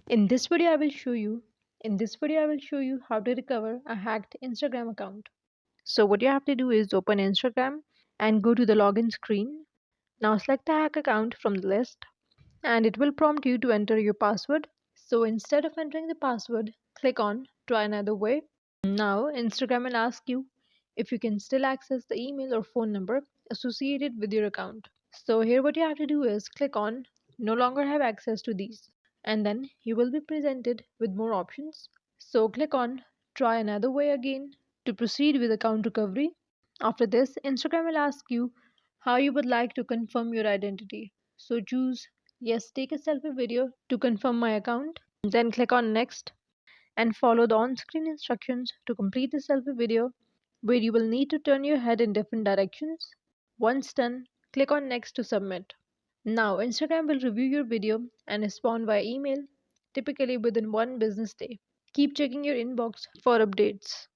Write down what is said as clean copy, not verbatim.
In this video I will show you how to recover a hacked Instagram account. So what you have to do is open Instagram and go to the login screen. Now select the hack account from the list and it will prompt you to enter your password. So instead of entering the password, click on try another way. Now Instagram will ask you if you can still access the email or phone number associated with your account. So here what you have to do is click on no longer have access to these and then you will be presented with more options. So click on try another way again to proceed with account recovery. After this, Instagram will ask you how you would like to confirm your identity. So choose yes, take a selfie video to confirm my account. Then click on next and follow the on-screen instructions to complete the selfie video where you will need to turn your head in different directions. Once done, click on next to submit. Now Instagram will review your video and respond via email, typically within one business day. Keep checking your inbox for updates.